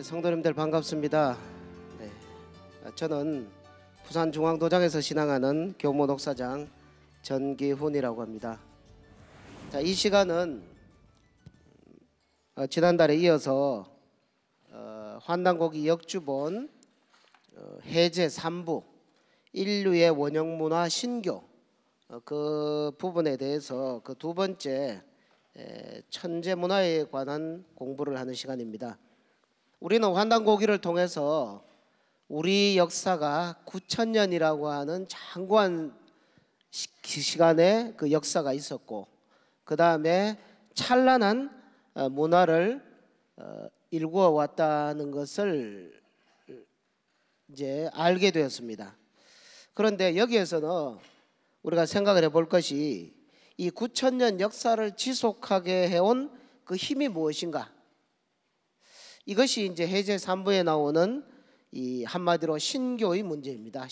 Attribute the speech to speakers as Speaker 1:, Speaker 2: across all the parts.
Speaker 1: 성도님들 반갑습니다. 네, 저는 부산중앙도장에서 신앙하는 교모 목사장 전기훈이라고 합니다. 자, 이 시간은 지난달에 이어서 환단고기 역주본 해제 3부 인류의 원형문화 신교 그 부분에 대해서 그 두 번째 천재문화에 관한 공부를 하는 시간입니다. 우리는 환단고기를 통해서 우리 역사가 9,000년이라고 하는 장구한 시간에 그 역사가 있었고, 그 다음에 찬란한 문화를 일구어 왔다는 것을 이제 알게 되었습니다. 그런데 여기에서는 우리가 생각을 해볼 것이 이 9,000년 역사를 지속하게 해온 그 힘이 무엇인가? 이것이 이제 해제 3부에 나오는 이 한마디로 신교의 문제입니다.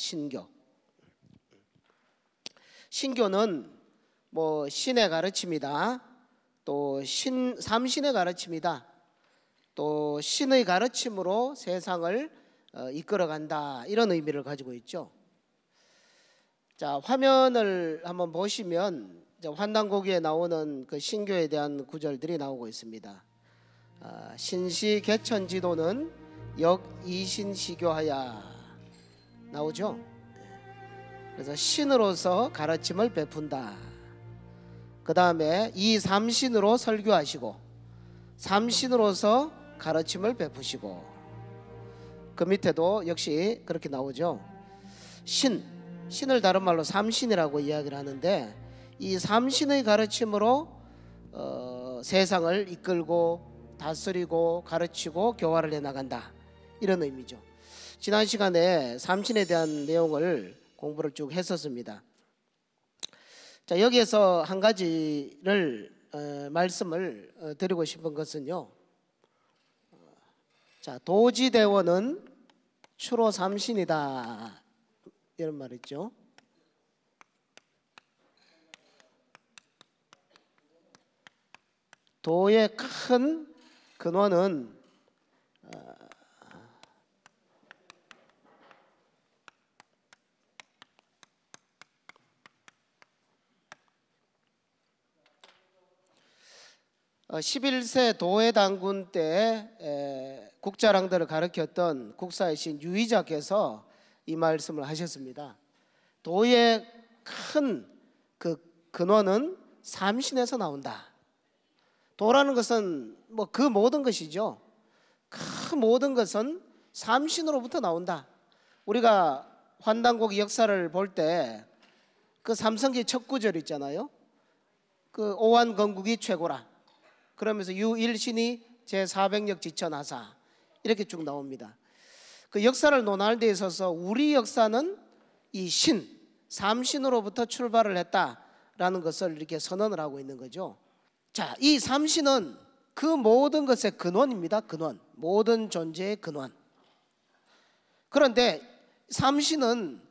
Speaker 1: 신교는 뭐 신의 가르침이다, 또 삼신의 가르침이다, 또 신의 가르침으로 세상을 이끌어간다, 이런 의미를 가지고 있죠. 자, 화면을 한번 보시면 환단고기에 나오는 그 신교에 대한 구절들이 나오고 있습니다. 신시 개천지도는 역이신시교하야 나오죠. 그래서 신으로서 가르침을 베푼다. 그 다음에 이 삼신으로 설교하시고 삼신으로서 가르침을 베푸시고, 그 밑에도 역시 그렇게 나오죠. 신을 다른 말로 삼신이라고 이야기를 하는데, 이 삼신의 가르침으로 세상을 이끌고 다스리고 가르치고 교화를 해나간다, 이런 의미죠. 지난 시간에 삼신에 대한 내용을 공부를 쭉 했었습니다. 자, 여기에서 한 가지를 말씀을 드리고 싶은 것은요, 자, 도지대원은 추로 삼신이다, 이런 말이죠. 도의 큰 근원은 어 11세 도해당군 때 국자랑들을 가르쳤던 국사의 신 유의자께서 이 말씀을 하셨습니다. 도의 큰 그 근원은 삼신에서 나온다. 도라는 것은 뭐 그 모든 것이죠. 그 모든 것은 삼신으로부터 나온다. 우리가 환단고기 역사를 볼 때 그 삼성기 첫 구절 있잖아요. 그 오완건국이 최고라. 그러면서 유일신이 제400역 지천하사, 이렇게 쭉 나옵니다. 그 역사를 논하는 데 있어서 우리 역사는 이 삼신으로부터 출발을 했다라는 것을 이렇게 선언을 하고 있는 거죠. 자, 이 삼신은 그 모든 것의 근원입니다. 근원, 모든 존재의 근원. 그런데 삼신은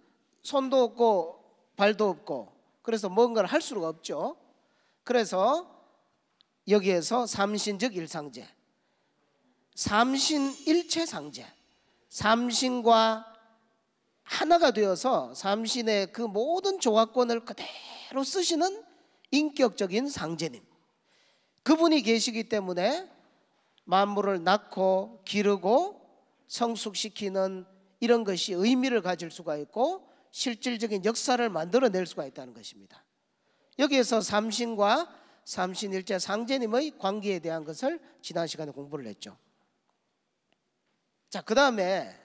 Speaker 1: 손도 없고 발도 없고, 그래서 뭔가를 할 수가 없죠. 그래서 여기에서 삼신즉 일상제, 삼신일체상제, 삼신과 하나가 되어서 삼신의 그 모든 조화권을 그대로 쓰시는 인격적인 상제님, 그분이 계시기 때문에 만물을 낳고 기르고 성숙시키는 이런 것이 의미를 가질 수가 있고 실질적인 역사를 만들어낼 수가 있다는 것입니다. 여기에서 삼신과 삼신일체 상제님의 관계에 대한 것을 지난 시간에 공부를 했죠. 자, 그 다음에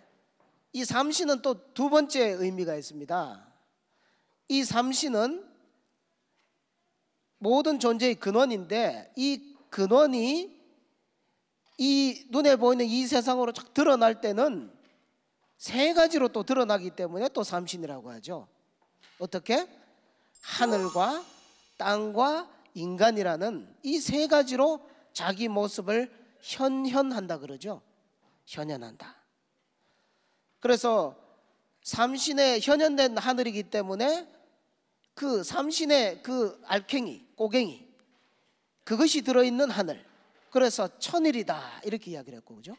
Speaker 1: 이 삼신은 또 두 번째 의미가 있습니다. 이 삼신은 모든 존재의 근원인데, 이 근원이 이 눈에 보이는 이 세상으로 쫙 드러날 때는 세 가지로 또 드러나기 때문에 또 삼신이라고 하죠. 어떻게? 하늘과 땅과 인간이라는 이 세 가지로 자기 모습을 현현한다 그러죠. 현현한다. 그래서 삼신의 현현된 하늘이기 때문에 그 삼신의 그 알갱이, 꼬갱이, 그것이 들어있는 하늘, 그래서 천일이다, 이렇게 이야기를 했고, 그죠?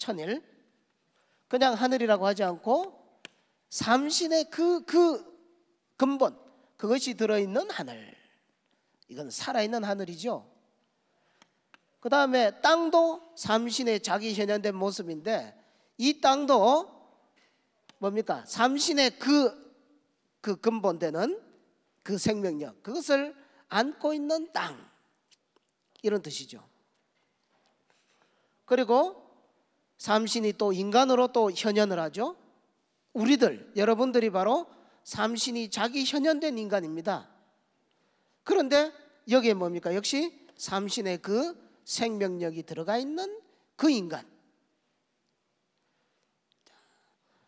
Speaker 1: 천일. 그냥 하늘이라고 하지 않고 삼신의 그 근본, 그것이 들어있는 하늘. 이건 살아있는 하늘이죠. 그 다음에 땅도 삼신의 자기 현현된 모습인데, 이 땅도 뭡니까? 삼신의 그 근본되는 그 생명력, 그것을 안고 있는 땅, 이런 뜻이죠. 그리고 삼신이 또 인간으로 또 현현을 하죠. 우리들, 여러분들이 바로 삼신이 자기 현현된 인간입니다. 그런데 여기에 뭡니까? 역시 삼신의 그 생명력이 들어가 있는 그 인간.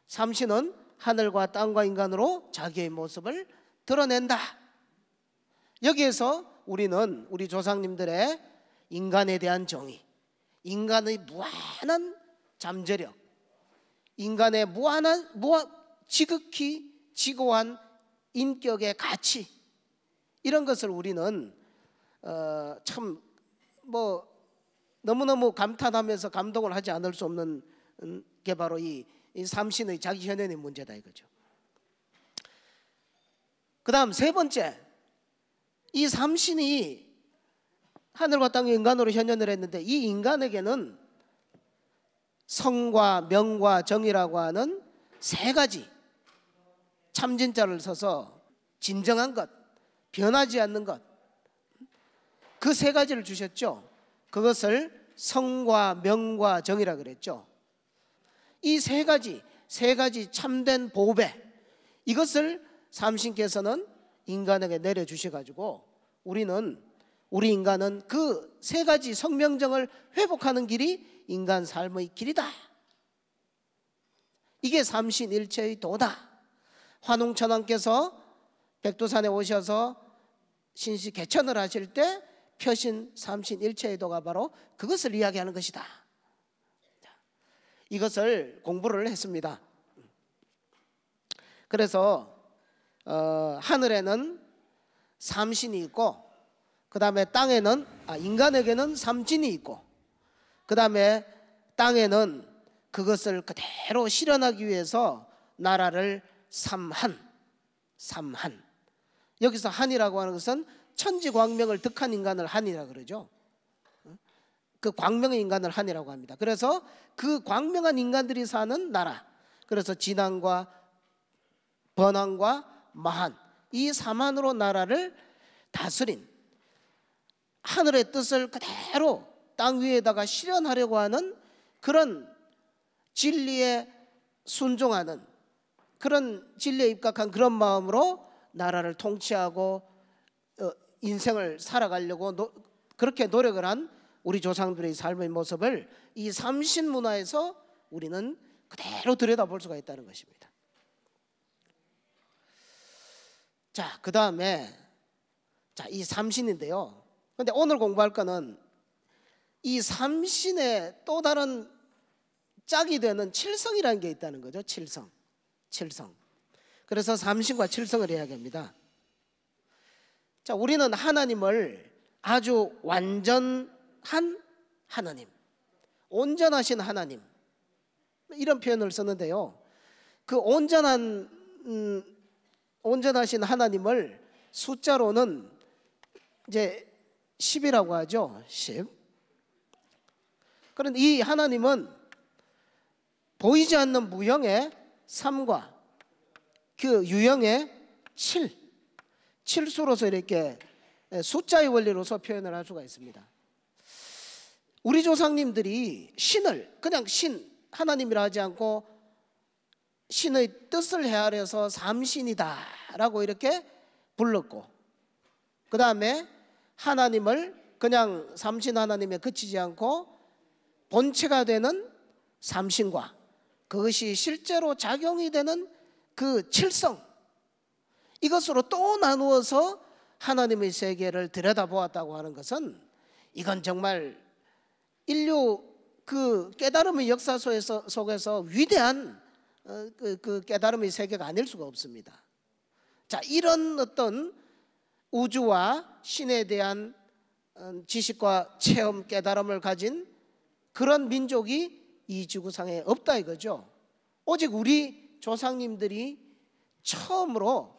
Speaker 1: 삼신은 하늘과 땅과 인간으로 자기의 모습을 드러낸다. 여기에서 우리는 우리 조상님들의 인간에 대한 정의, 인간의 무한한 잠재력, 인간의 지극히 지고한 인격의 가치, 이런 것을 우리는 참 너무너무 감탄하면서 감동을 하지 않을 수 없는 게 바로 이 삼신의 자기 현현의 문제다 이거죠. 그 다음 세 번째, 이 삼신이 하늘과 땅의 인간으로 현현을 했는데, 이 인간에게는 성과 명과 정이라고 하는 세 가지 참진자를 써서 진정한 것, 변하지 않는 것, 그 세 가지를 주셨죠. 그것을 성과 명과 정이라 그랬죠. 이 세 가지 참된 보배, 이것을 삼신께서는 인간에게 내려주셔가지고 우리 인간은 그 세 가지 성명정을 회복하는 길이 인간 삶의 길이다. 이게 삼신일체의 도다. 화농천왕께서 백두산에 오셔서 신시 개천을 하실 때 표신 삼신일체의 도가 바로 그것을 이야기하는 것이다. 이것을 공부를 했습니다. 그래서 하늘에는 삼신이 있고, 그 다음에 땅에는 인간에게는 삼진이 있고, 그 다음에 땅에는 그것을 그대로 실현하기 위해서 나라를 삼한. 여기서 한이라고 하는 것은 천지광명을 득한 인간을 한이라 그러죠. 그 광명의 인간을 한이라고 합니다. 그래서 그 광명한 인간들이 사는 나라, 그래서 진한과 번한과 마한, 이 삼한으로 나라를 다스린, 하늘의 뜻을 그대로 땅 위에다가 실현하려고 하는 그런 진리에 순종하는, 그런 진리에 입각한 그런 마음으로 나라를 통치하고 인생을 살아가려고 그렇게 노력을 한 우리 조상들의 삶의 모습을 이 삼신 문화에서 우리는 그대로 들여다볼 수가 있다는 것입니다. 자, 그 다음에 이 삼신인데요. 그런데 오늘 공부할 거는 이 삼신의 또 다른 짝이 되는 칠성이라는 게 있다는 거죠. 칠성. 그래서 삼신과 칠성을 이야기합니다. 자, 우리는 하나님을 아주 완전한 하나님, 온전하신 하나님, 이런 표현을 썼는데요. 그 온전하신 하나님을 숫자로는 이제 10이라고 하죠. 10. 그런데 이 하나님은 보이지 않는 무형의 3과 그 유형의 7수로서 이렇게 숫자의 원리로서 표현을 할 수가 있습니다. 우리 조상님들이 신을 그냥 하나님이라 하지 않고 신의 뜻을 헤아려서 삼신이다 라고 이렇게 불렀고, 그 다음에 하나님을 그냥 삼신 하나님에 그치지 않고 본체가 되는 삼신과 그것이 실제로 작용이 되는 그 칠성, 이것으로 또 나누어서 하나님의 세계를 들여다보았다고 하는 것은, 이건 정말 인류 그 깨달음의 역사 속에서 위대한 그 깨달음의 세계가 아닐 수가 없습니다. 자, 이런 어떤 우주와 신에 대한 지식과 체험, 깨달음을 가진 그런 민족이 이 지구상에 없다 이거죠. 오직 우리 조상님들이 처음으로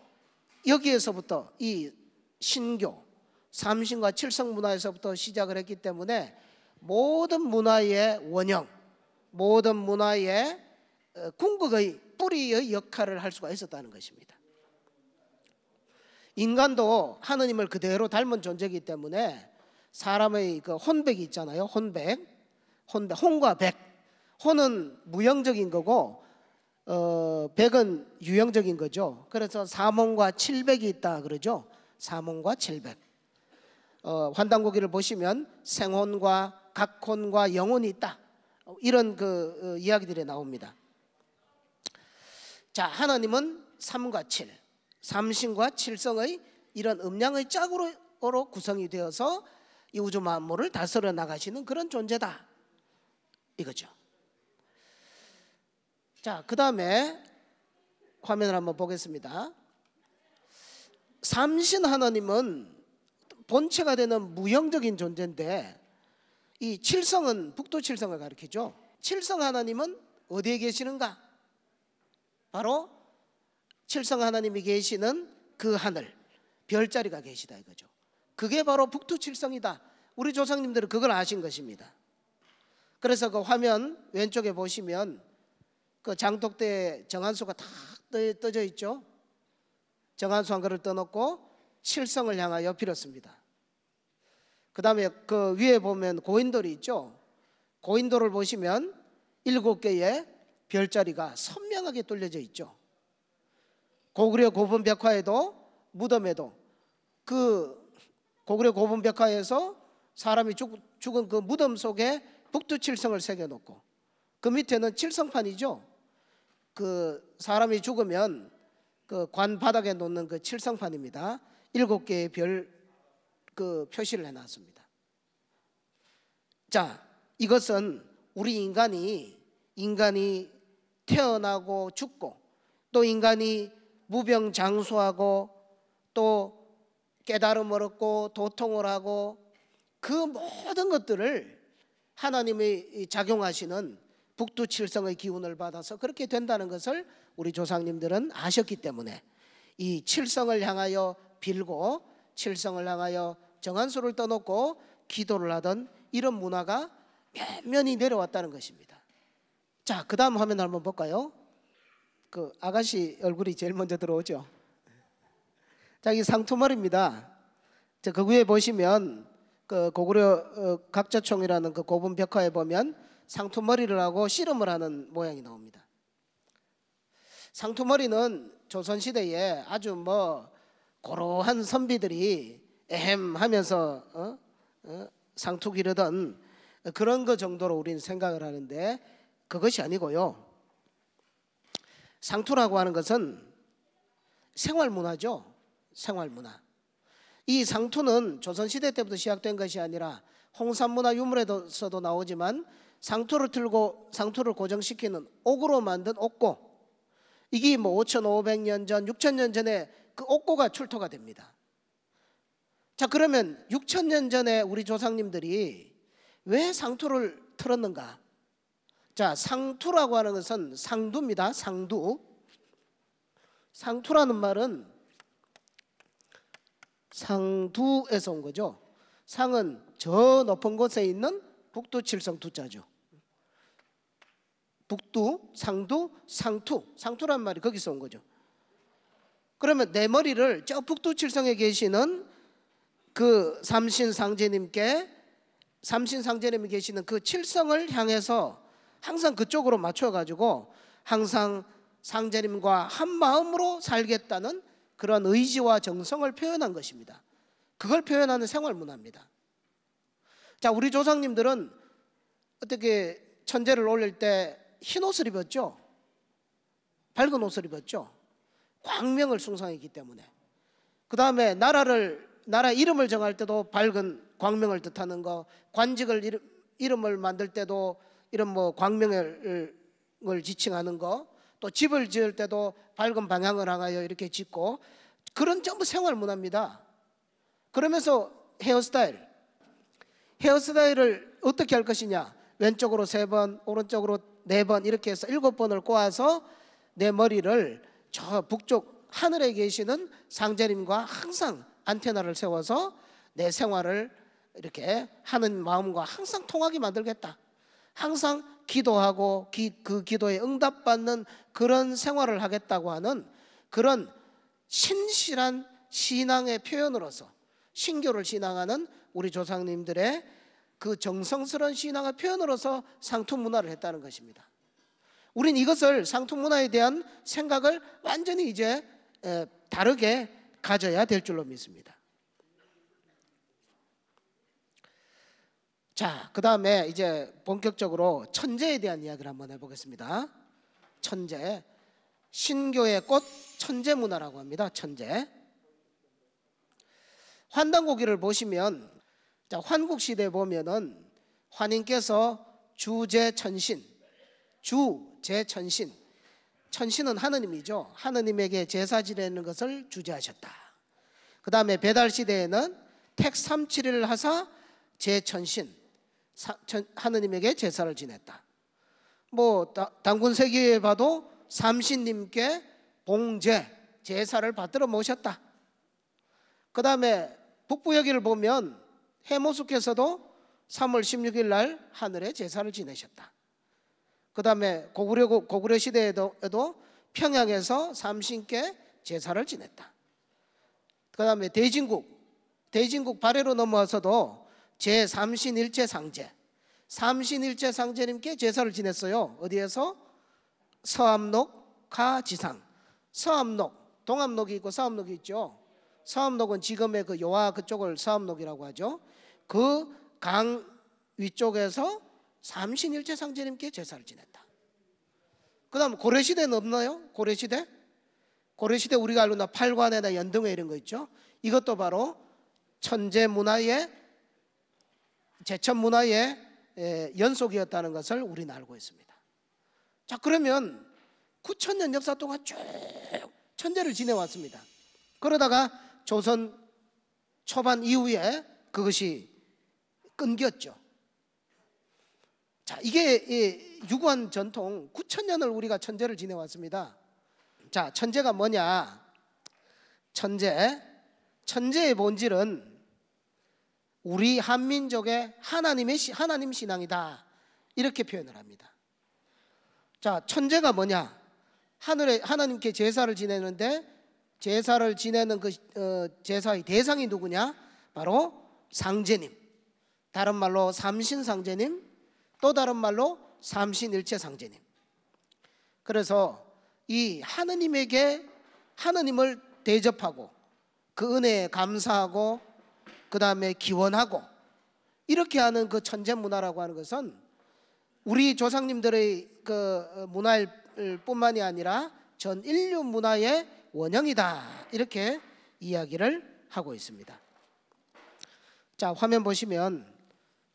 Speaker 1: 여기에서부터 이 신교, 삼신과 칠성 문화에서부터 시작을 했기 때문에 모든 문화의 원형, 모든 문화의 궁극의 뿌리의 역할을 할 수가 있었다는 것입니다. 인간도 하느님을 그대로 닮은 존재이기 때문에 사람의 그 혼백이 있잖아요. 혼과 백. 혼은 무형적인 거고 백은 유형적인 거죠. 그래서 삼혼과 칠백이 있다 그러죠. 삼혼과 칠백. 환단고기를 보시면 생혼과 각혼과 영혼이 있다. 이런 그 이야기들이 나옵니다. 자, 하나님은 삼과 칠, 삼신과 칠성의 이런 음양의 짝으로 구성이 되어서 이 우주 만물을 다스려 나가시는 그런 존재다 이거죠. 자, 그 다음에 화면을 한번 보겠습니다. 삼신 하나님은 본체가 되는 무형적인 존재인데 이 칠성은 북두 칠성을 가리키죠. 칠성 하나님은 어디에 계시는가? 바로 칠성 하나님이 계시는 그 하늘, 별자리가 계시다 이거죠. 그게 바로 북두 칠성이다. 우리 조상님들은 그걸 아신 것입니다. 그래서 그 화면 왼쪽에 보시면 그 장독대에 정한수가 다 떠져 있죠. 정한수 한 그릇 떠놓고 칠성을 향하여 빌었습니다. 그 다음에 그 위에 보면 고인돌이 있죠. 고인돌을 보시면 7개의 별자리가 선명하게 뚫려져 있죠. 고구려 고분벽화에도 무덤에도 그 고구려 고분벽화에서 사람이 죽은 그 무덤 속에 북두칠성을 새겨놓고 그 밑에는 칠성판이죠. 그 사람이 죽으면 그 관 바닥에 놓는 그 칠성판입니다. 7개의 별 그 표시를 해놨습니다. 자, 이것은 우리 인간이 태어나고 죽고 또 인간이 무병장수하고 또 깨달음을 얻고 도통을 하고 그 모든 것들을 하나님이 작용하시는 북두칠성의 기운을 받아서 그렇게 된다는 것을 우리 조상님들은 아셨기 때문에 이 칠성을 향하여 빌고 칠성을 향하여 정한수를 떠놓고 기도를 하던 이런 문화가 면면이 내려왔다는 것입니다. 자, 그 다음 화면 한번 볼까요? 그 아가씨 얼굴이 제일 먼저 들어오죠. 자, 이 상투머리입니다. 자, 그 위에 보시면 그 고구려 각자총이라는 그 고분 벽화에 보면 상투머리를 하고 씨름을 하는 모양이 나옵니다. 상투머리는 조선시대에 아주 뭐 고로한 선비들이 에헴하면서 상투 기르던 그런 거 정도로 우리는 생각을 하는데 그것이 아니고요. 상투라고 하는 것은 생활문화죠. 생활문화. 이 상투는 조선시대 때부터 시작된 것이 아니라 홍산문화 유물에서도 나오지만 상투를 틀고 상투를 고정시키는 옥으로 만든 옥고, 이게 뭐 5,500년 전, 6,000년 전에 그 옥고가 출토가 됩니다. 자, 그러면 6,000년 전에 우리 조상님들이 왜 상투를 틀었는가? 자, 상투라고 하는 것은 상두입니다. 상두. 상투라는 말은 상두에서 온 거죠. 상은 저 높은 곳에 있는 북두칠성 두자죠. 북두, 상두, 상투. 상투란 말이 거기서 온 거죠. 그러면 내 머리를 저 북두칠성에 계시는 그 삼신상제님이 계시는 그 칠성을 향해서 항상 그쪽으로 맞춰가지고 항상 상제님과 한 마음으로 살겠다는 그런 의지와 정성을 표현한 것입니다. 그걸 표현하는 생활문화입니다. 자, 우리 조상님들은 어떻게 천재를 올릴 때 흰 옷을 입었죠. 밝은 옷을 입었죠. 광명을 숭상했기 때문에. 그 다음에 나라 이름을 정할 때도 밝은 광명을 뜻하는 거, 관직을 이름을 만들 때도 이런 뭐 광명을 지칭하는 거, 또 집을 지을 때도 밝은 방향을 향하여 이렇게 짓고, 그런 전부 생활 문화입니다. 그러면서 헤어스타일을 어떻게 할 것이냐, 왼쪽으로 3번, 오른쪽으로 4번 이렇게 해서 7번을 꼬아서 내 머리를 저 북쪽 하늘에 계시는 상제님과 항상 안테나를 세워서 내 생활을 이렇게 하는 마음과 항상 통하게 만들겠다. 항상 기도하고 그 기도에 응답받는 그런 생활을 하겠다고 하는 그런 신실한 신앙의 표현으로서 신교를 신앙하는 우리 조상님들의 그 정성스러운 신앙의 표현으로서 상투문화를 했다는 것입니다. 우린 이것을 상투문화에 대한 생각을 완전히 이제 다르게 가져야 될 줄로 믿습니다. 자, 그 다음에 이제 본격적으로 천재에 대한 이야기를 한번 해보겠습니다. 천재, 신교의 꽃 천재 문화라고 합니다. 천재. 환단고기를 보시면, 자, 환국시대에 보면은 환인께서 주제천신, 주제천신, 천신은 하느님이죠. 하느님에게 제사 지내는 것을 주제하셨다. 그 다음에 배달시대에는 택삼칠일을 하사 제천신, 하느님에게 제사를 지냈다. 뭐 단군세기에 봐도 삼신님께 봉제, 제사를 받들어 모셨다. 그 다음에 북부여기를 보면 해모숙에서도 3월 16일 날 하늘에 제사를 지내셨다. 그 다음에 고구려 시대에도 평양에서 삼신께 제사를 지냈다. 그 다음에 대진국 발해로 넘어와서도 제3신일체 상제, 삼신일체 상제님께 제사를 지냈어요. 어디에서? 서암록 가지상. 서암록, 동암록이 있고 서암록이 있죠. 서암록은 지금의 그 요하 그쪽을 서암록이라고 하죠. 그 강 위쪽에서 삼신일체 상제님께 제사를 지냈다. 그 다음 고려시대는 없나요? 고려시대 우리가 알고 있는 팔관에나 연등회 이런 거 있죠. 이것도 바로 천재문화의, 제천문화의 연속이었다는 것을 우리는 알고 있습니다. 자, 그러면 9,000년 역사 동안 쭉 천재를 지내왔습니다. 그러다가 조선 초반 이후에 그것이 끊겼죠. 자, 이게 유구한 전통 9,000년을 우리가 천재를 지내왔습니다. 자, 천재가 뭐냐? 천재의 본질은 우리 한민족의 하나님 신앙이다, 이렇게 표현을 합니다. 자, 천재가 뭐냐? 하나님께 제사를 지내는데 제사를 지내는 그 제사의 대상이 누구냐? 바로 상제님, 다른 말로 삼신상제님, 또 다른 말로 삼신일체 상제님. 그래서 이 하느님을 대접하고 그 은혜에 감사하고 그 다음에 기원하고 이렇게 하는 그 천재 문화라고 하는 것은 우리 조상님들의 그 문화일 뿐만이 아니라 전 인류 문화의 원형이다, 이렇게 이야기를 하고 있습니다. 자, 화면 보시면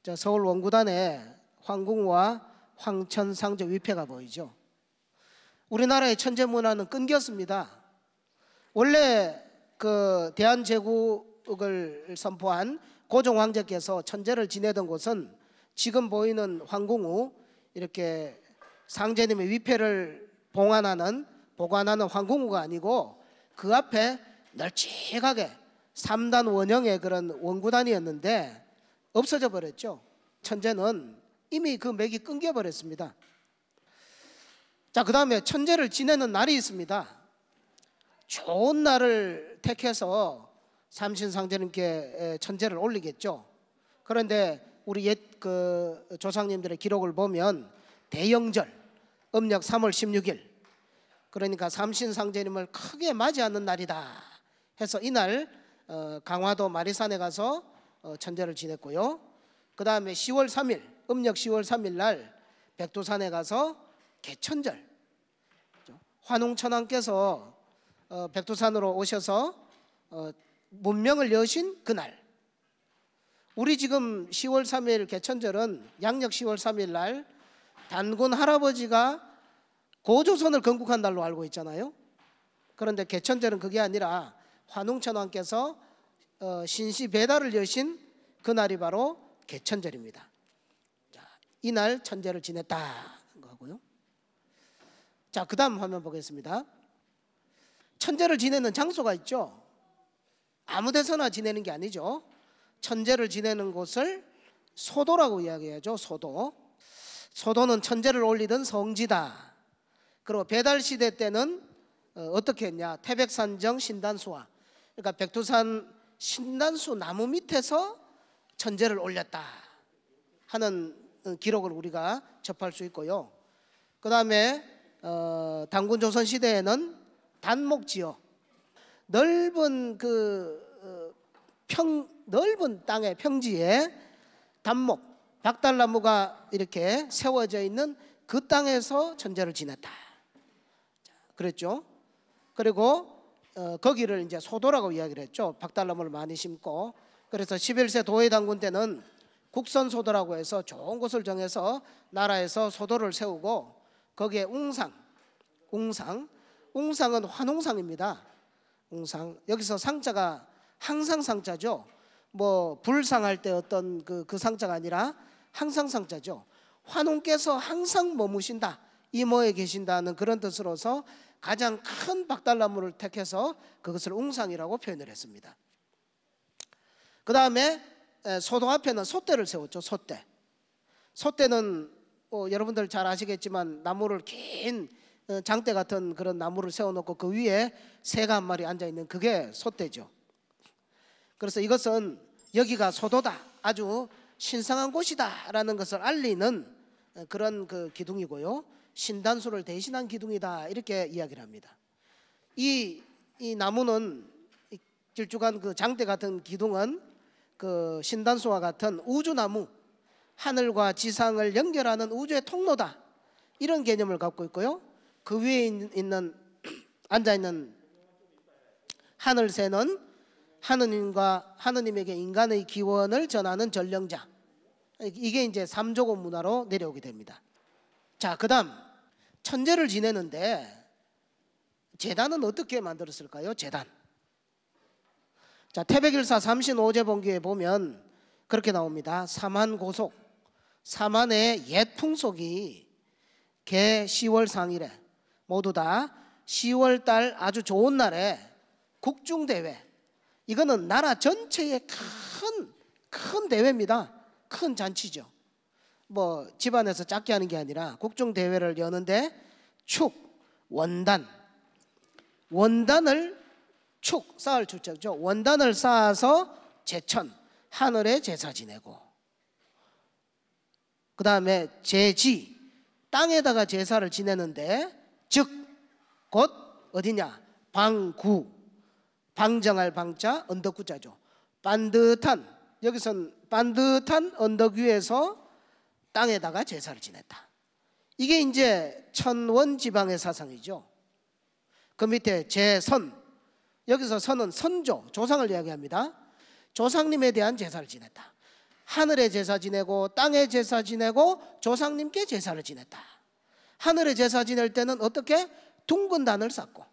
Speaker 1: 자, 서울 원구단에 황궁우와 황천상제 위패가 보이죠. 우리나라의 천재 문화는 끊겼습니다. 원래 그 대한제국을 선포한 고종 황제께서 천재를 지내던 곳은 지금 보이는 황궁우, 이렇게 상제님의 위패를 보관하는 황궁우가 아니고 그 앞에 널찍하게 3단 원형의 그런 원구단이었는데 없어져 버렸죠. 천재는 이미 그 맥이 끊겨 버렸습니다. 자, 그 다음에 천재를 지내는 날이 있습니다. 좋은 날을 택해서 삼신상제님께 천재를 올리겠죠. 그런데 우리 옛 그 조상님들의 기록을 보면 대영절, 음력 3월 16일, 그러니까 삼신상제님을 크게 맞이하는 날이다 해서 이날 강화도 마리산에 가서 천재를 지냈고요. 그 다음에 10월 3일, 음력 10월 3일 날 백두산에 가서 개천절, 환웅천왕께서 백두산으로 오셔서 문명을 여신 그날, 우리 지금 10월 3일 개천절은 양력 10월 3일 날 단군 할아버지가 고조선을 건국한 날로 알고 있잖아요. 그런데 개천절은 그게 아니라 환웅천왕께서 신시 배달을 여신 그날이 바로 개천절입니다. 자, 이날 천제를 지냈다 거고요. 자, 그다음 화면 보겠습니다. 천제를 지내는 장소가 있죠. 아무 데서나 지내는 게 아니죠. 천제를 지내는 곳을 소도라고 이야기하죠. 소도. 소도는 천제를 올리던 성지다. 그리고 배달시대 때는 어떻게 했냐, 태백산정 신단수화, 그러니까 백두산 신단수 나무 밑에서 천제를 올렸다 하는 기록을 우리가 접할 수 있고요. 그 다음에 단군 조선 시대에는 단목지어, 넓은 넓은 땅의 평지에 단목, 박달나무가 이렇게 세워져 있는 그 땅에서 천제를 지냈다 그랬죠. 그리고 거기를 이제 소도라고 이야기를 했죠. 박달나무를 많이 심고. 그래서 11세 도해당군 때는 국선소도라고 해서 좋은 곳을 정해서 나라에서 소도를 세우고 거기에 웅상은 환웅상입니다. 웅상. 여기서 상자가 항상 상자죠. 뭐 불상할 때 어떤 그 상자가 아니라 항상 상자죠. 환웅께서 항상 머무신다, 이모에 계신다는 그런 뜻으로서 가장 큰 박달나무를 택해서 그것을 웅상이라고 표현을 했습니다. 그 다음에 소도 앞에는 솥대를 세웠죠. 솥대는 여러분들 잘 아시겠지만 나무를 긴 장대 같은 그런 나무를 세워놓고 그 위에 새가 한 마리 앉아있는 그게 솥대죠. 그래서 이것은 여기가 소도다, 아주 신성한 곳이다 라는 것을 알리는 그런 그 기둥이고요. 신단수를 대신한 기둥이다 이렇게 이야기를 합니다. 이 나무는 길쭉한 그 장대 같은 기둥은 그 신단수와 같은 우주나무, 하늘과 지상을 연결하는 우주의 통로다 이런 개념을 갖고 있고요. 그 위에 있는 앉아있는 하늘새는 하느님에게 인간의 기원을 전하는 전령자, 이게 이제 삼조고 문화로 내려오게 됩니다. 자, 그 다음 천제를 지내는데 제단은 어떻게 만들었을까요? 제단. 자, 태백일사 삼신오제본기에 보면 그렇게 나옵니다. 사만고속, 사만의 옛 풍속이 개 10월 상일에 모두 다 10월 달 아주 좋은 날에 국중대회, 이거는 나라 전체의 큰 대회입니다. 큰 잔치죠. 뭐 집안에서 작게 하는 게 아니라 국중대회를 여는데 원단을 쌓을 축자죠. 원단을 쌓아서 제천, 하늘에 제사 지내고, 그 다음에 제지, 땅에다가 제사를 지내는데 즉 곧 어디냐, 방구, 방정할 방자, 언덕구자죠. 반듯한, 여기선 반듯한 언덕 위에서 땅에다가 제사를 지냈다. 이게 이제 천원지방의 사상이죠. 그 밑에 제선, 여기서 선은 선조, 조상을 이야기합니다. 조상님에 대한 제사를 지냈다. 하늘에 제사 지내고 땅에 제사 지내고 조상님께 제사를 지냈다. 하늘에 제사 지낼 때는 어떻게? 둥근 단을 쌓고,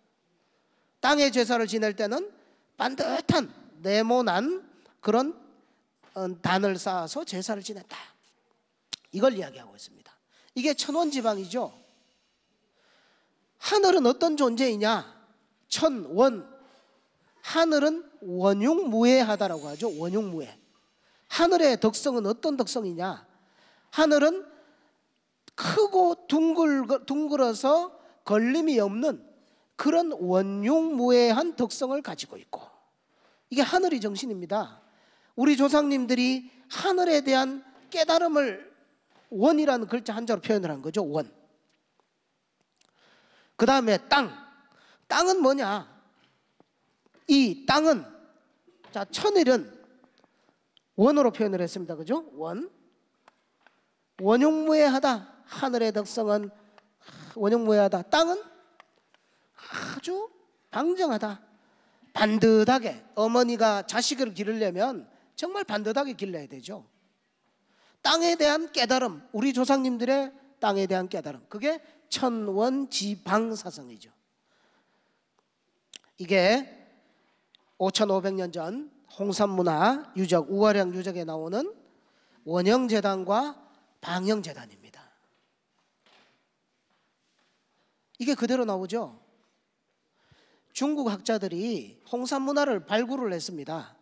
Speaker 1: 땅에 제사를 지낼 때는 반듯한 네모난 그런 단을 쌓아서 제사를 지냈다. 이걸 이야기하고 있습니다. 이게 천원지방이죠. 하늘은 어떤 존재이냐? 천원. 하늘은 원흉무해하다라고 하죠. 원흉무해. 하늘의 덕성은 어떤 덕성이냐? 하늘은 크고 둥글어서 걸림이 없는 그런 원흉무해한 덕성을 가지고 있고, 이게 하늘의 정신입니다. 우리 조상님들이 하늘에 대한 깨달음을 원이라는 글자 한자로 표현을 한 거죠. 원. 그 다음에 땅은 뭐냐? 이 땅은, 자, 천일은 원으로 표현을 했습니다. 그죠? 원흉무해하다. 하늘의 덕성은 원흉무해하다. 땅은 아주 방정하다. 반듯하게, 어머니가 자식을 기르려면 정말 반듯하게 길러야 되죠. 땅에 대한 깨달음, 우리 조상님들의 땅에 대한 깨달음, 그게 천원지방사성이죠. 이게 5500년 전 홍산문화 유적, 우화령 유적에 나오는 원형재단과 방영재단입니다. 이게 그대로 나오죠. 중국 학자들이 홍산 문화를 발굴을 했습니다.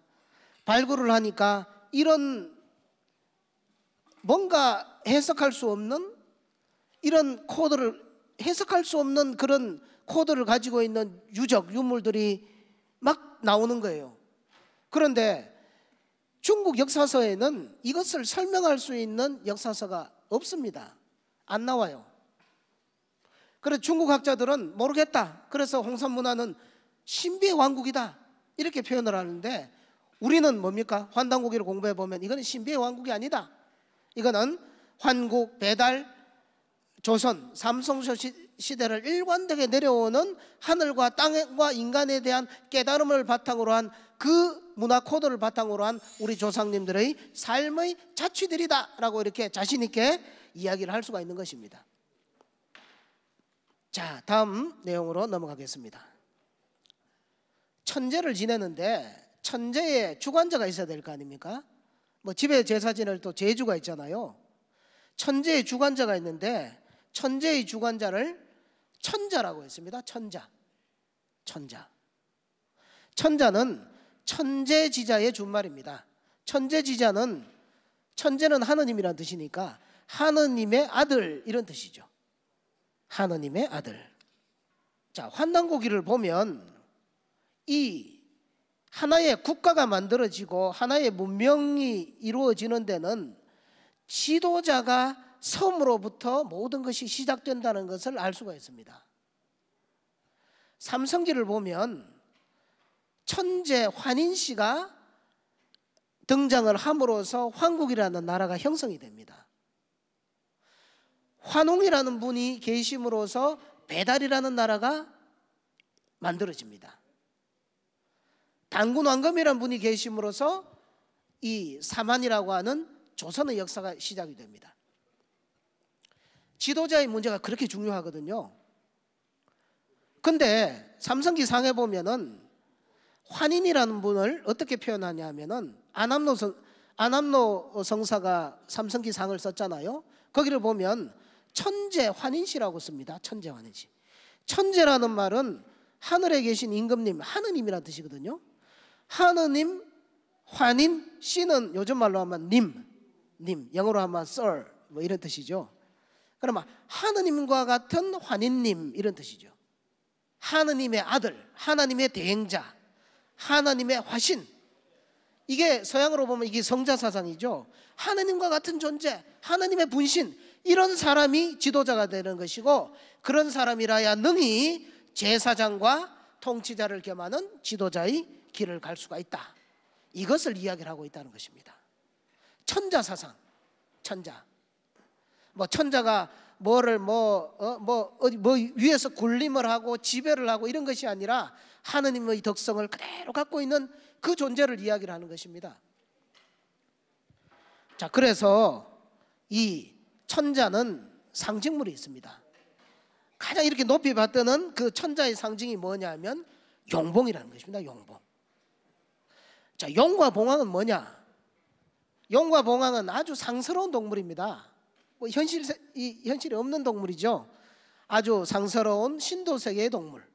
Speaker 1: 발굴을 하니까 이런 뭔가 해석할 수 없는 이런 코드를 해석할 수 없는 그런 코드를 가지고 있는 유적, 유물들이 막 나오는 거예요. 그런데 중국 역사서에는 이것을 설명할 수 있는 역사서가 없습니다. 안 나와요. 그래서 중국 학자들은 모르겠다. 그래서 홍산 문화는 신비의 왕국이다. 이렇게 표현을 하는데 우리는 뭡니까? 환단고기를 공부해 보면 이거는 신비의 왕국이 아니다. 이거는 환국, 배달, 조선, 삼성조 시대를 일관되게 내려오는 하늘과 땅과 인간에 대한 깨달음을 바탕으로 한 그 문화 코드를 바탕으로 한 우리 조상님들의 삶의 자취들이다 라고 이렇게 자신 있게 이야기를 할 수가 있는 것입니다. 자, 다음 내용으로 넘어가겠습니다. 천제를 지내는데 천제에 주관자가 있어야 될 거 아닙니까? 뭐 집에 제사 지낼 또 제주가 있잖아요. 천제의 주관자가 있는데 천제의 주관자를 천자라고 했습니다. 천자. 천자는 천재지자의 준말입니다. 천재지자는 천재는 하느님이란 뜻이니까 하느님의 아들 이런 뜻이죠. 하느님의 아들. 자, 환단고기를 보면 이 하나의 국가가 만들어지고 하나의 문명이 이루어지는 데는 지도자가 섬으로부터 모든 것이 시작된다는 것을 알 수가 있습니다. 삼성기를 보면 천재 환인씨가 등장을 함으로써 환국이라는 나라가 형성이 됩니다. 환웅이라는 분이 계심으로써 배달이라는 나라가 만들어집니다. 단군왕검이라는 분이 계심으로써 이 사만이라고 하는 조선의 역사가 시작이 됩니다. 지도자의 문제가 그렇게 중요하거든요. 근데 삼성기 상에 보면은 환인이라는 분을 어떻게 표현하냐 하면은 안암노 성사가 삼성기 상을 썼잖아요. 거기를 보면 천재 환인씨라고 씁니다. 천재 환인씨. 천재라는 말은 하늘에 계신 임금님, 하느님이라는 뜻이거든요. 하느님, 환인, 씨는 요즘 말로 하면 님, 영어로 하면 sir 뭐 이런 뜻이죠. 그러면 하느님과 같은 환인님 이런 뜻이죠. 하느님의 아들, 하나님의 대행자, 하나님의 화신. 이게 서양으로 보면 이게 성자사상이죠. 하느님과 같은 존재, 하나님의 분신, 이런 사람이 지도자가 되는 것이고 그런 사람이라야 능히 제사장과 통치자를 겸하는 지도자의 길을 갈 수가 있다. 이것을 이야기를 하고 있다는 것입니다. 천자사상, 천자. 뭐 천자가 뭐를 위에서 군림을 하고 지배를 하고 이런 것이 아니라 하느님의 덕성을 그대로 갖고 있는 그 존재를 이야기를 하는 것입니다. 자, 그래서 이 천자는 상징물이 있습니다. 가장 이렇게 높이 받드는 그 천자의 상징이 뭐냐면 용봉이라는 것입니다. 용봉. 자, 용과 봉황은 뭐냐? 용과 봉황은 아주 상스러운 동물입니다. 뭐 현실이 없는 동물이죠. 아주 상스러운 신도세계의 동물.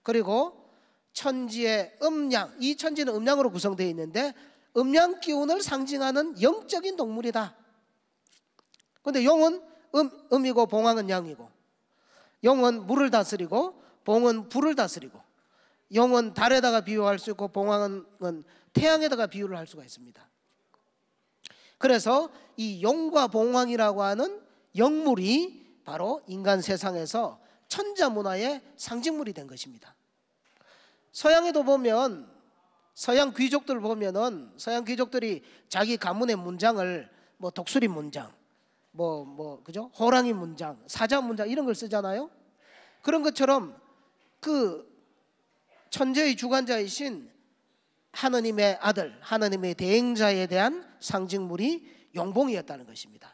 Speaker 1: 그리고 천지의 음양, 이 천지는 음양으로 구성되어 있는데 음양 기운을 상징하는 영적인 동물이다. 그런데 용은 음이고 봉황은 양이고, 용은 물을 다스리고 봉은 불을 다스리고, 용은 달에다가 비유할 수 있고 봉황은 태양에다가 비유를 할 수가 있습니다. 그래서 이 용과 봉황이라고 하는 영물이 바로 인간 세상에서 천자 문화의 상징물이 된 것입니다. 서양에도 보면 서양 귀족들 보면은 서양 귀족들이 자기 가문의 문장을 뭐 독수리 문장, 그죠? 호랑이 문장, 사자 문장 이런 걸 쓰잖아요. 그런 것처럼 그 천재의 주관자이신 하느님의 아들, 하느님의 대행자에 대한 상징물이 용봉이었다는 것입니다.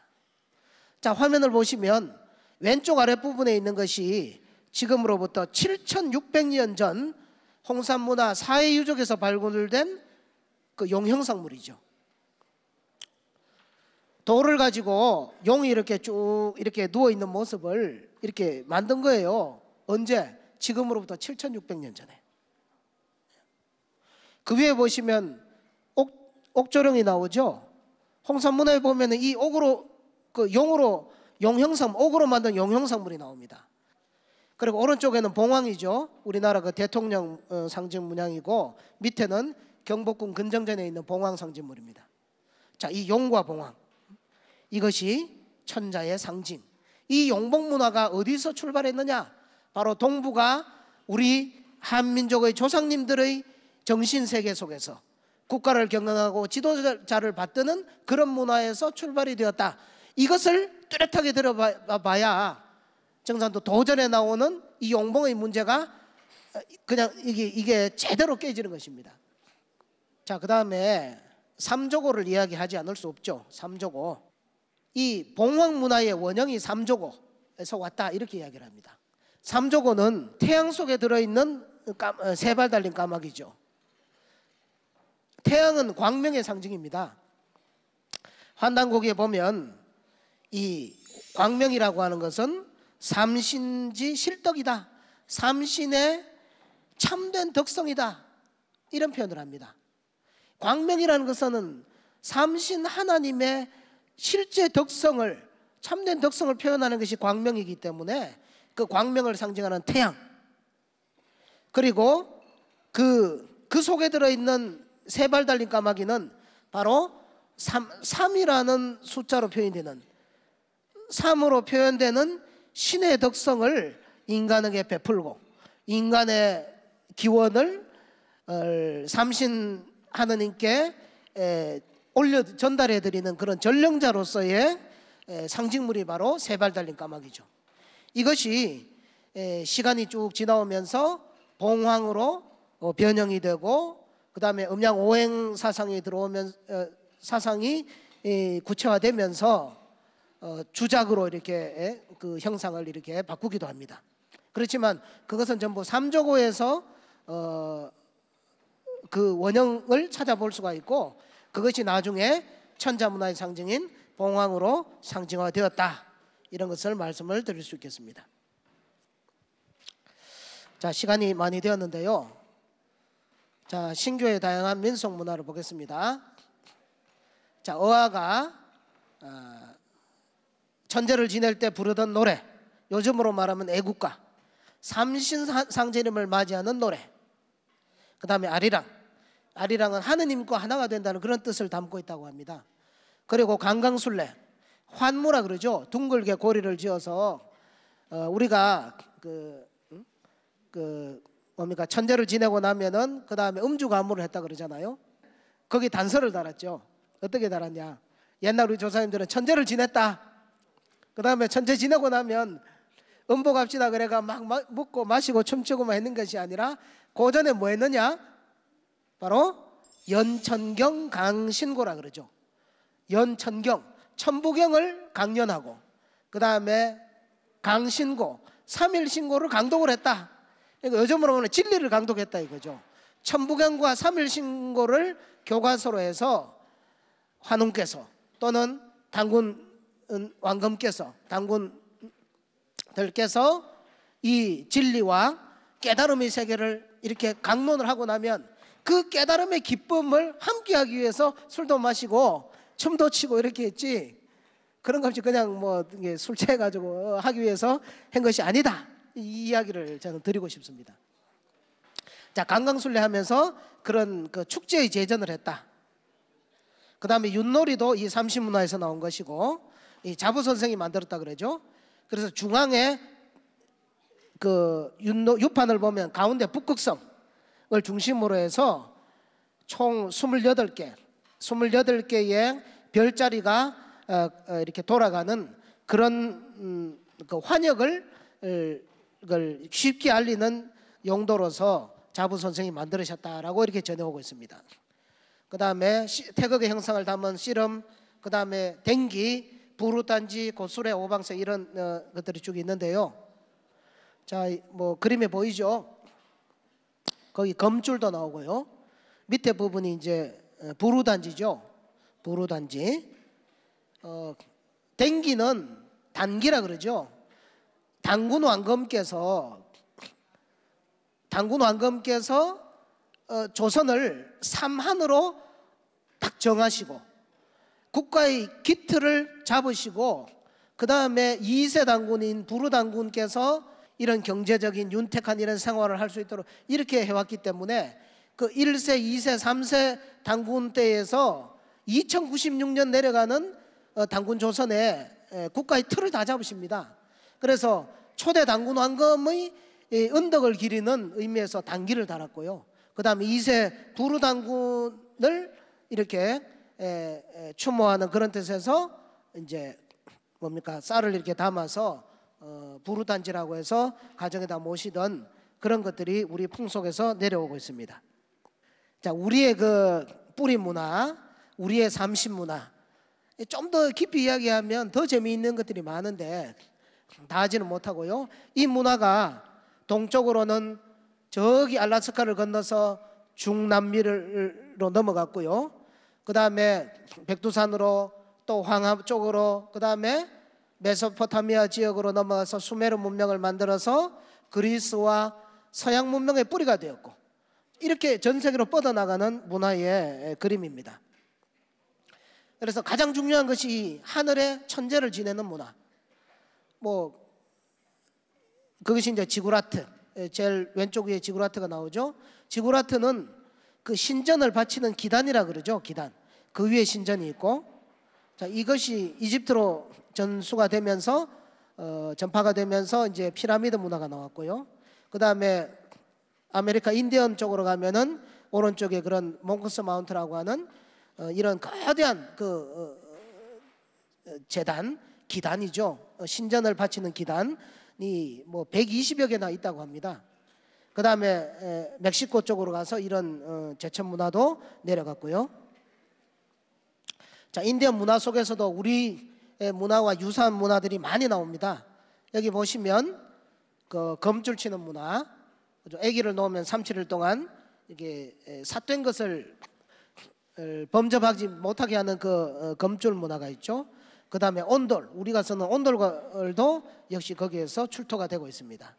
Speaker 1: 자, 화면을 보시면 왼쪽 아랫부분에 있는 것이 지금으로부터 7600년 전 홍산문화 사해유적에서 발굴된 그 용형상물이죠. 돌을 가지고 용이 이렇게 쭉 이렇게 누워 있는 모습을 이렇게 만든 거예요. 언제? 지금으로부터 7,600년 전에. 그 위에 보시면 옥조령이 나오죠. 홍산문화에 보면은 이 옥으로 그 용으로 용형상 옥으로 만든 용형상물이 나옵니다. 그리고 오른쪽에는 봉황이죠. 우리나라 그 대통령 상징 문양이고 밑에는 경복궁 근정전에 있는 봉황 상징물입니다. 자, 이 용과 봉황 이것이 천자의 상징. 이 용복 문화가 어디서 출발했느냐? 바로 동북아 우리 한민족의 조상님들의 정신 세계 속에서 국가를 경영하고 지도자를 받드는 그런 문화에서 출발이 되었다. 이것을 뚜렷하게 들어봐야 정산도 도전에 나오는 이 용봉의 문제가 그냥 이게 제대로 깨지는 것입니다. 자, 그 다음에 삼조고를 이야기하지 않을 수 없죠. 삼조고. 이 봉황 문화의 원형이 삼조고에서 왔다 이렇게 이야기를 합니다. 삼조고는 태양 속에 들어있는 세 발 달린 까마귀죠. 태양은 광명의 상징입니다. 환단고기에 보면 이 광명이라고 하는 것은 삼신지 실덕이다. 삼신의 참된 덕성이다. 이런 표현을 합니다. 광명이라는 것은 삼신 하나님의 실제 덕성을 참된 덕성을 표현하는 것이 광명이기 때문에 그 광명을 상징하는 태양 그리고 그 속에 들어있는 세 발 달린 까마귀는 바로 3이라는 숫자로 표현되는 3으로 표현되는 신의 덕성을 인간에게 베풀고 인간의 기원을 삼신 하느님께 전달해 드리는 그런 전령자로서의 상징물이 바로 세 발 달린 까마귀죠. 이것이 시간이 쭉 지나오면서 봉황으로 변형이 되고 그 다음에 음양 오행 사상이 들어오면 사상이 구체화되면서 주작으로 이렇게 그 형상을 이렇게 바꾸기도 합니다. 그렇지만 그것은 전부 삼조고에서 그 원형을 찾아볼 수가 있고 그것이 나중에 천자문화의 상징인 봉황으로 상징화되었다. 이런 것을 말씀을 드릴 수 있겠습니다. 자, 시간이 많이 되었는데요. 자, 신교의 다양한 민속 문화를 보겠습니다. 자, 어아가 천재를 지낼 때 부르던 노래, 요즘으로 말하면 애국가, 삼신 상제님을 맞이하는 노래. 그 다음에 아리랑. 아리랑은 하느님과 하나가 된다는 그런 뜻을 담고 있다고 합니다. 그리고 강강술래, 환무라 그러죠. 둥글게 고리를 지어서 우리가 뭡니까 천재를 지내고 나면은 그 다음에 음주가무를 했다 그러잖아요. 거기 단서를 달았죠. 어떻게 달았냐? 옛날 우리 조상님들은 천재를 지냈다. 그 다음에 천재 지내고 나면 음복합시다 그래가 막 먹고 마시고 춤추고만 했는 것이 아니라 그 전에 뭐 했느냐? 바로 연천경 강신고라 그러죠. 연천경, 천부경을 강연하고 그 다음에 강신고, 3일 신고를 강독을 했다. 그러니까 요즘으로 보면 진리를 강독했다 이거죠. 천부경과 3일 신고를 교과서로 해서 환웅께서 또는 당군 왕검께서 당군들께서 이 진리와 깨달음의 세계를 이렇게 강론을 하고 나면 그 깨달음의 기쁨을 함께하기 위해서 술도 마시고 춤도 추고 이렇게 했지 그런 것 없이 그냥 뭐 술 취해가지고 하기 위해서 한 것이 아니다. 이 이야기를 저는 드리고 싶습니다. 자, 강강술래 하면서 그런 그 축제의 제전을 했다. 그 다음에 윷놀이도 이 삼신문화에서 나온 것이고 이 자부 선생이 만들었다 그러죠. 그래서 중앙에 그 유판을 보면 가운데 북극성을 중심으로 해서 총 28개의 별자리가 이렇게 돌아가는 그런 그 환역을 쉽게 알리는 용도로서 자부 선생이 만들으셨다라고 이렇게 전해오고 있습니다. 그 다음에 태극의 형상을 담은 씨름, 그 다음에 댕기, 부루단지, 고수레, 오방새 이런 것들이 쭉 있는데요. 자, 뭐 그림에 보이죠? 거기 검줄도 나오고요. 밑에 부분이 이제 부루단지죠. 부루단지. 댕기는 단기라 그러죠. 단군 왕검께서 조선을 삼한으로 딱 정하시고 국가의 기틀을 잡으시고, 그 다음에 2세 당군인 부르당군께서 이런 경제적인 윤택한 이런 생활을 할 수 있도록 이렇게 해왔기 때문에 그 1세, 2세, 3세 당군 때에서 2096년 내려가는 당군 조선의 국가의 틀을 다 잡으십니다. 그래서 초대 당군 왕검의 은덕을 기리는 의미에서 단기를 달았고요. 그 다음에 2세 부르당군을 이렇게 추모하는 그런 뜻에서 이제 뭡니까, 쌀을 이렇게 담아서 부르단지라고 해서 가정에다 모시던 그런 것들이 우리 풍속에서 내려오고 있습니다. 자, 우리의 그 뿌리 문화, 우리의 삼신 문화, 좀 더 깊이 이야기하면 더 재미있는 것들이 많은데 다 하지는 못하고요. 이 문화가 동쪽으로는 저기 알라스카를 건너서 중남미로 넘어갔고요. 그 다음에 백두산으로 또 황하 쪽으로, 그 다음에 메소포타미아 지역으로 넘어가서 수메르 문명을 만들어서 그리스와 서양 문명의 뿌리가 되었고, 이렇게 전 세계로 뻗어나가는 문화의 그림입니다. 그래서 가장 중요한 것이 하늘의 천재를 지내는 문화. 그것이 이제 지구라트, 제일 왼쪽 위에 지구라트가 나오죠. 지구라트는 그 신전을 바치는 기단이라 그러죠. 기단. 그 위에 신전이 있고, 자, 이것이 이집트로 전수가 되면서 전파가 되면서 이제 피라미드 문화가 나왔고요. 그 다음에 아메리카 인디언 쪽으로 가면은 오른쪽에 그런 몽고스 마운트라고 하는 이런 거대한 그 재단, 기단이죠. 신전을 바치는 기단이 뭐 120여 개나 있다고 합니다. 그 다음에 멕시코 쪽으로 가서 이런 제천 문화도 내려갔고요. 자, 인디언 문화 속에서도 우리의 문화와 유사한 문화들이 많이 나옵니다. 여기 보시면 그 검줄 치는 문화, 아기를 놓으면 3-7일 동안 이게 삿된 것을 범접하지 못하게 하는 그 검줄 문화가 있죠. 그 다음에 온돌, 우리가 쓰는 온돌도 역시 거기에서 출토가 되고 있습니다.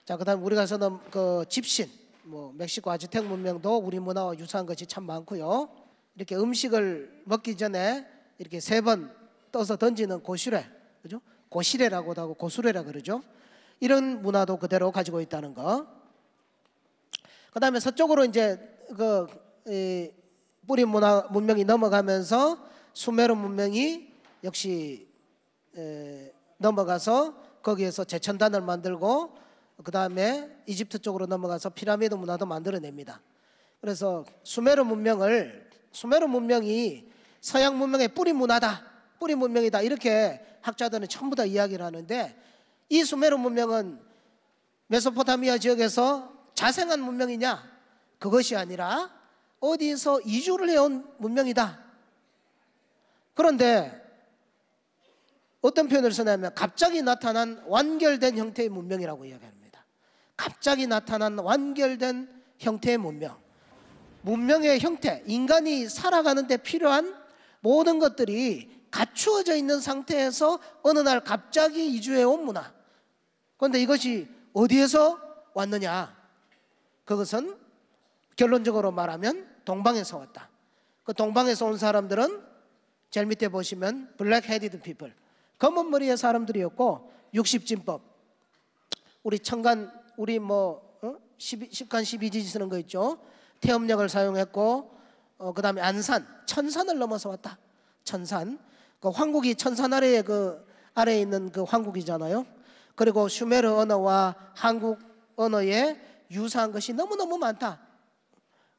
Speaker 1: 자, 그 다음에 우리가 쓰는 그 집신, 멕시코 아즈텍 문명도 우리 문화와 유사한 것이 참 많고요. 이렇게 음식을 먹기 전에 이렇게 3번 떠서 던지는 고수레, 그죠? 고시레라고도 하고 고수레라 그러죠. 이런 문화도 그대로 가지고 있다는 거. 그 다음에 서쪽으로 이제 그 뿌리 문명이 넘어가면서 수메르 문명이 역시 넘어가서 거기에서 제천단을 만들고, 그 다음에 이집트 쪽으로 넘어가서 피라미드 문화도 만들어냅니다. 그래서 수메르 문명이 서양 문명의 뿌리 문화다, 뿌리 문명이다, 이렇게 학자들은 전부 다 이야기를 하는데, 이 수메르 문명은 메소포타미아 지역에서 자생한 문명이냐? 그것이 아니라 어디에서 이주를 해온 문명이다. 그런데 어떤 표현을 쓰냐면 갑자기 나타난 완결된 형태의 문명이라고 이야기합니다. 갑자기 나타난 완결된 형태의 문명. 문명의 형태, 인간이 살아가는 데 필요한 모든 것들이 갖추어져 있는 상태에서 어느 날 갑자기 이주해 온 문화. 그런데 이것이 어디에서 왔느냐? 그것은 결론적으로 말하면 동방에서 왔다. 그 동방에서 온 사람들은 제일 밑에 보시면 블랙 헤디드 피플, 검은 머리의 사람들이었고, 60진법, 우리 천간, 우리 십간 12지 쓰는 거 있죠. 태엽력을 사용했고, 그 다음에 안산, 천산을 넘어서 왔다. 천산, 그 황국이 천산 아래에 아래에 있는 그 황국이잖아요. 그리고 슈메르 언어와 한국 언어에 유사한 것이 너무너무 많다.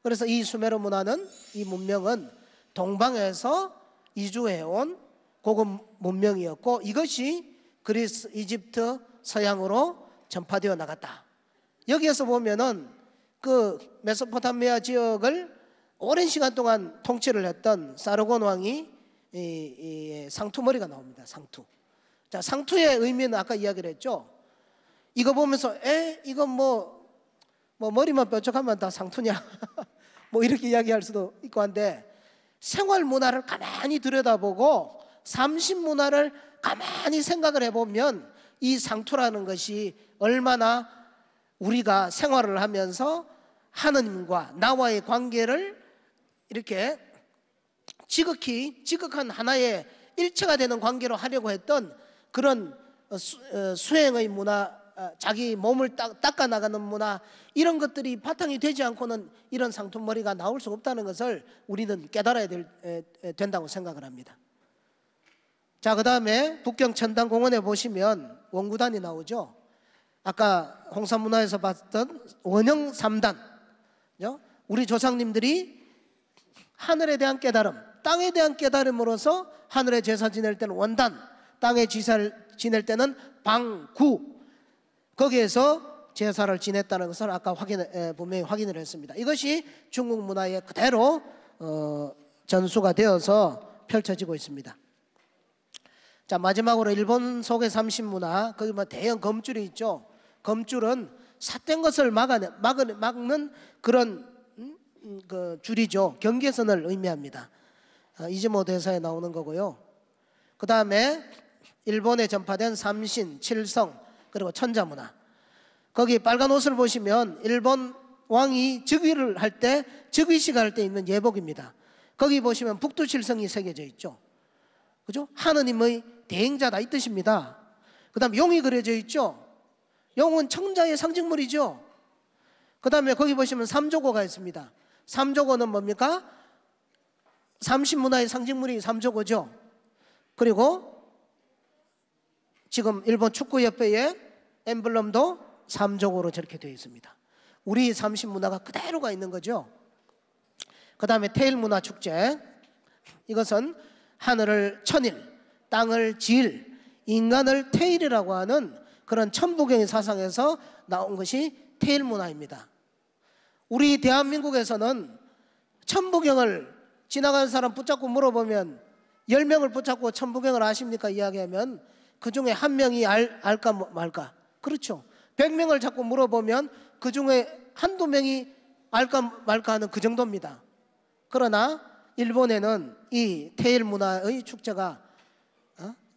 Speaker 1: 그래서 이 수메르 문화는, 이 문명은 동방에서 이주해온 고급 문명이었고, 이것이 그리스, 이집트, 서양으로 전파되어 나갔다. 여기에서 보면은 그 메소포타미아 지역을 오랜 시간 동안 통치를 했던 사르곤 왕이 상투머리가 나옵니다. 상투. 자, 상투의 의미는 아까 이야기를 했죠. 이거 보면서 이거 머리만 뾰족하면 다 상투냐? 이렇게 이야기할 수도 있고 한데, 생활 문화를 가만히 들여다보고 삼신 문화를 가만히 생각을 해보면 이 상투라는 것이 얼마나 우리가 생활을 하면서 하느님과 나와의 관계를 이렇게 지극한 하나의 일체가 되는 관계로 하려고 했던 그런 수행의 문화, 자기 몸을 닦아 나가는 문화, 이런 것들이 바탕이 되지 않고는 이런 상투머리가 나올 수 없다는 것을 우리는 깨달아야 된다고 생각을 합니다. 자, 그 다음에 북경 천당공원에 보시면 원구단이 나오죠. 아까 홍산문화에서 봤던 원형 3단, 우리 조상님들이 하늘에 대한 깨달음, 땅에 대한 깨달음으로서 하늘에 제사 지낼 때는 원단, 땅에 제사를 지낼 때는 방구, 거기에서 제사를 지냈다는 것을 아까 분명히 확인을 했습니다. 이것이 중국 문화에 그대로 전수가 되어서 펼쳐지고 있습니다. 자, 마지막으로 일본 속의 삼신문화, 거기 뭐 대형 검줄이 있죠. 검줄은 삿된 것을 막는 그런 그 줄이죠. 경계선을 의미합니다. 이즈모 대사에 나오는 거고요. 그 다음에 일본에 전파된 삼신, 칠성, 그리고 천자문화. 거기 빨간 옷을 보시면 일본 왕이 즉위를 할 때, 즉위식 할 때 입는 예복입니다. 거기 보시면 북두칠성이 새겨져 있죠. 그죠? 하느님의 대행자다 이 뜻입니다. 그 다음에 용이 그려져 있죠. 용은 청자의 상징물이죠. 그 다음에 거기 보시면 삼조고가 있습니다. 삼조고는 뭡니까? 삼신문화의 상징물이 삼조고죠. 그리고 지금 일본 축구협회의 엠블럼도 삼조고로 저렇게 되어 있습니다. 우리 삼신문화가 그대로가 있는 거죠. 그 다음에 태일문화축제, 이것은 하늘을 천일, 땅을 지일, 인간을 태일이라고 하는 그런 천부경의 사상에서 나온 것이 태일문화입니다. 우리 대한민국에서는 천부경을 지나가는 사람 붙잡고 물어보면 10명을 붙잡고 천부경을 아십니까? 이야기하면 그 중에 한 명이 알까 말까? 그렇죠. 100명을 자꾸 물어보면 그 중에 한두 명이 알까 말까 하는 그 정도입니다. 그러나 일본에는 이 태일 문화의 축제가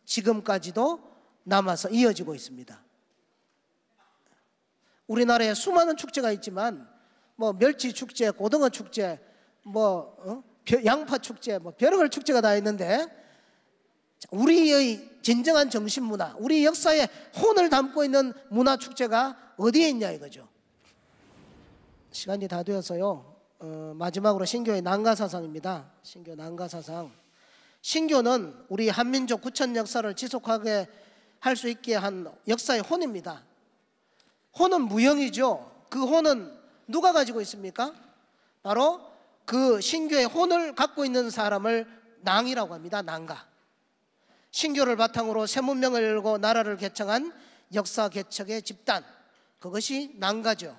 Speaker 1: 지금까지도 남아서 이어지고 있습니다. 우리나라에 수많은 축제가 있지만 뭐 멸치 축제, 고등어 축제, 뭐 양파 축제, 뭐 별의별 축제가 다 있는데 우리의 진정한 정신문화, 우리 역사에 혼을 담고 있는 문화축제가 어디에 있냐 이거죠. 시간이 다 되어서요. 마지막으로 신교의 난가사상입니다. 신교 난가사상. 신교는 우리 한민족 구천 역사를 지속하게 할 수 있게 한 역사의 혼입니다. 혼은 무형이죠. 그 혼은 누가 가지고 있습니까? 바로 그 신교의 혼을 갖고 있는 사람을 낭이라고 합니다. 낭가. 신교를 바탕으로 새 문명을 열고 나라를 개창한 역사 개척의 집단, 그것이 낭가죠.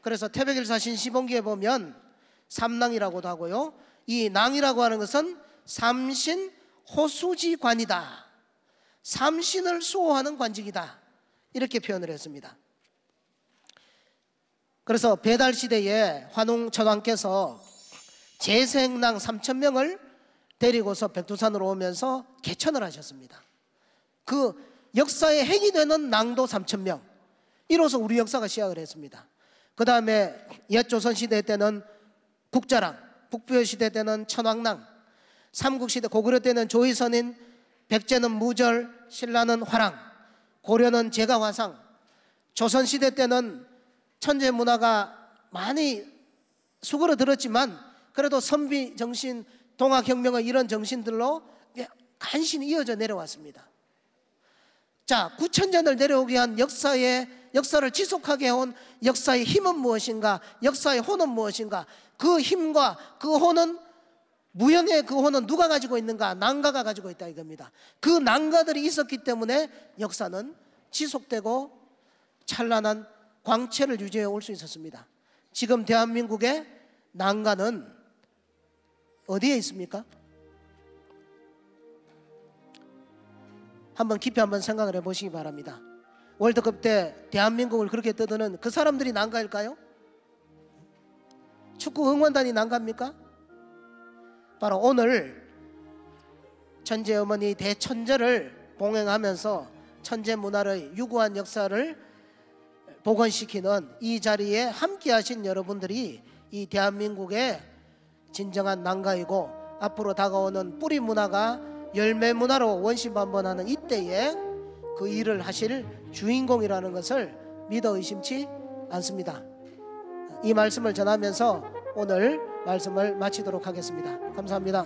Speaker 1: 그래서 태백일사 신시본기에 보면 삼낭이라고도 하고요, 이 낭이라고 하는 것은 삼신 호수지관이다, 삼신을 수호하는 관직이다, 이렇게 표현을 했습니다. 그래서 배달시대에 환웅천왕께서 재생낭 3,000명을 데리고서 백두산으로 오면서 개천을 하셨습니다. 그 역사의 핵이 되는 낭도 3,000명, 이로써 우리 역사가 시작을 했습니다. 그 다음에 옛조선시대 때는 국자랑, 북부여시대 때는 천왕낭, 삼국시대 고구려 때는 조의선인, 백제는 무절, 신라는 화랑, 고려는 제가화상, 조선시대 때는 천재문화가 많이 수그러들었지만 그래도 선비 정신, 동학혁명의 이런 정신들로 간신히 이어져 내려왔습니다. 자, 9,000년을 내려오게 한 역사를 지속하게 해온 역사의 힘은 무엇인가? 역사의 혼은 무엇인가? 그 힘과 그 혼은, 무형의 그 혼은 누가 가지고 있는가? 낭가가 가지고 있다 이겁니다. 그 낭가들이 있었기 때문에 역사는 지속되고 찬란한 광채를 유지해 올 수 있었습니다. 지금 대한민국의 낭가는 어디에 있습니까? 한번 깊이 한번 생각을 해보시기 바랍니다. 월드컵 때 대한민국을 그렇게 떠드는 그 사람들이 난가일까요? 축구 응원단이 난가입니까? 바로 오늘 천재 어머니 대천절을 봉행하면서 천재 문화의 유구한 역사를 복원시키는 이 자리에 함께하신 여러분들이 이 대한민국의 진정한 난가이고 앞으로 다가오는 뿌리 문화가 열매 문화로 원심반번하는 이때에 그 일을 하실 주인공이라는 것을 믿어 의심치 않습니다. 이 말씀을 전하면서 오늘 말씀을 마치도록 하겠습니다. 감사합니다.